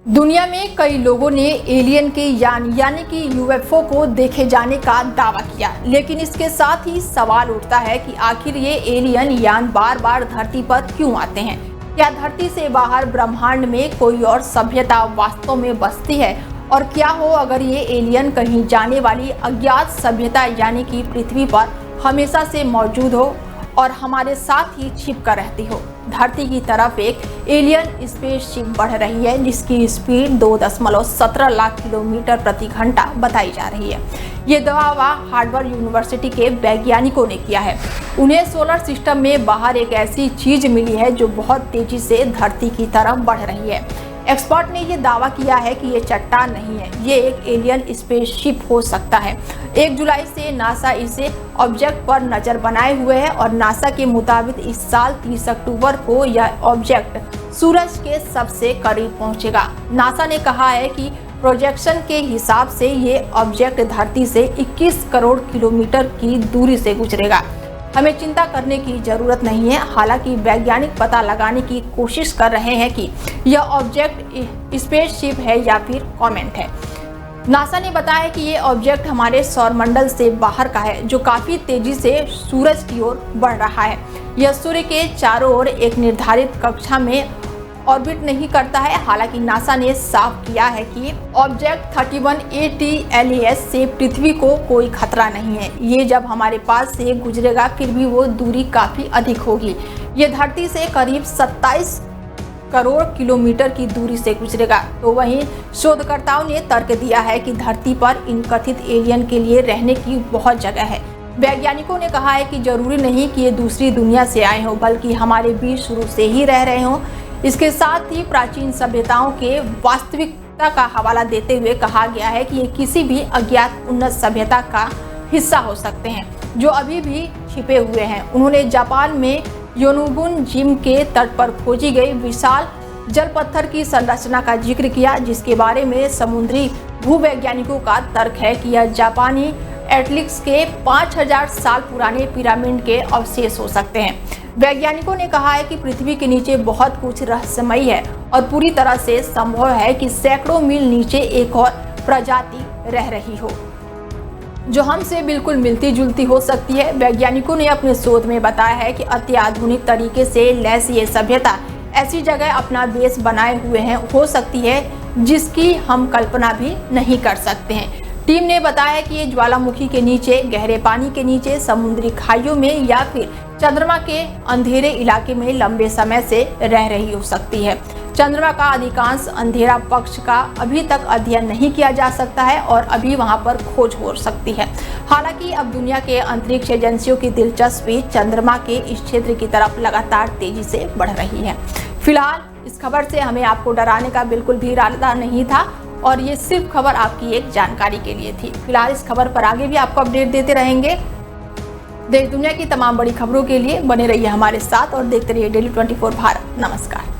दुनिया में कई लोगों ने एलियन के यान यानी कि यूएफओ को देखे जाने का दावा किया, लेकिन इसके साथ ही सवाल उठता है कि आखिर ये एलियन यान बार बार धरती पर क्यों आते हैं। क्या धरती से बाहर ब्रह्मांड में कोई और सभ्यता वास्तव में बसती है, और क्या हो अगर ये एलियन कहीं जाने वाली अज्ञात सभ्यता यानी कि पृथ्वी पर हमेशा से मौजूद हो और हमारे साथ ही छिप कर रहती हो। धरती की तरफ एक एलियन स्पेसशिप बढ़ रही है जिसकी स्पीड 2.17 लाख किलोमीटर प्रति घंटा बताई जा रही है। ये दावा हार्वर्ड यूनिवर्सिटी के वैज्ञानिकों ने किया है। उन्हें सोलर सिस्टम में बाहर एक ऐसी चीज मिली है जो बहुत तेजी से धरती की तरफ बढ़ रही है। एक्सपर्ट ने यह दावा किया है कि ये चट्टान नहीं है, ये एक एलियन स्पेसशिप हो सकता है। 1 जुलाई से नासा इसे ऑब्जेक्ट पर नजर बनाए हुए है और नासा के मुताबिक इस साल 30 अक्टूबर को यह ऑब्जेक्ट सूरज के सबसे करीब पहुंचेगा। नासा ने कहा है कि प्रोजेक्शन के हिसाब से ये ऑब्जेक्ट धरती से 21 करोड़ किलोमीटर की दूरी से गुजरेगा। हमें चिंता करने की जरूरत नहीं है। हालांकि वैज्ञानिक पता लगाने की कोशिश कर रहे हैं कि यह ऑब्जेक्ट स्पेसशिप है या फिर कॉमेट है। नासा ने बताया कि ये ऑब्जेक्ट हमारे सौरमंडल से बाहर का है जो काफी तेजी से सूरज की ओर बढ़ रहा है। यह सूर्य के चारों ओर एक निर्धारित कक्षा में ऑर्बिट नहीं करता है। हालांकि नासा ने साफ किया है कि ऑब्जेक्ट 31 ATLAS से पृथ्वी को कोई खतरा नहीं है। ये जब हमारे पास से गुजरेगा फिर भी वो दूरी काफी अधिक होगी। ये धरती से करीब 27 करोड़ किलोमीटर की दूरी से गुजरेगा। तो वहीं शोधकर्ताओं ने तर्क दिया है कि धरती पर इन कथित एलियन के लिए रहने की बहुत जगह है। वैज्ञानिकों ने कहा है कि जरूरी नहीं कि ये दूसरी दुनिया से आए हों, बल्कि हमारे बीच शुरू से ही रह रहे हों। इसके साथ ही प्राचीन सभ्यताओं के वास्तविकता का हवाला देते हुए कहा गया है कि ये किसी भी अज्ञात उन्नत सभ्यता का हिस्सा हो सकते हैं जो अभी भी छिपे हुए हैं। उन्होंने जापान में योनुबुन जिम के तट पर खोजी गई विशाल जल पत्थर की संरचना का जिक्र किया, जिसके बारे में समुद्री भूवैज्ञानिकों का तर्क है कि यह जापानी एटलिक्स के 5000 साल पुराने पिरामिड के अवशेष हो सकते हैं। वैज्ञानिकों ने कहा है कि पृथ्वी के नीचे बहुत कुछ रहस्यमयी है और पूरी तरह से संभव है कि सैकड़ों मील नीचे एक और प्रजाति रह रही हो जो हमसे बिल्कुल मिलती जुलती हो सकती है। वैज्ञानिकों ने अपने शोध में बताया है कि अत्याधुनिक तरीके से लैस ये सभ्यता ऐसी जगह अपना बेस बनाए हुए हैं हो सकती है जिसकी हम कल्पना भी नहीं कर सकते हैं। टीम ने बताया कि ये ज्वालामुखी के नीचे, गहरे पानी के नीचे, समुद्री खाइयों में या फिर चंद्रमा के अंधेरे इलाके में लंबे समय से रह रही हो सकती है। चंद्रमा का अधिकांश अंधेरा पक्ष का अभी तक अध्ययन नहीं किया जा सकता है और अभी वहां पर खोज हो सकती है। हालांकि अब दुनिया के अंतरिक्ष एजेंसियों की दिलचस्पी चंद्रमा के इस क्षेत्र की तरफ लगातार तेजी से बढ़ रही है। फिलहाल इस खबर से हमें आपको डराने का बिल्कुल भी इरादा नहीं था और ये सिर्फ खबर आपकी एक जानकारी के लिए थी। फिलहाल इस खबर पर आगे भी आपको अपडेट देते रहेंगे। देश दुनिया की तमाम बड़ी खबरों के लिए बने रहिए हमारे साथ और देखते रहिए डेली 24 भारत। नमस्कार।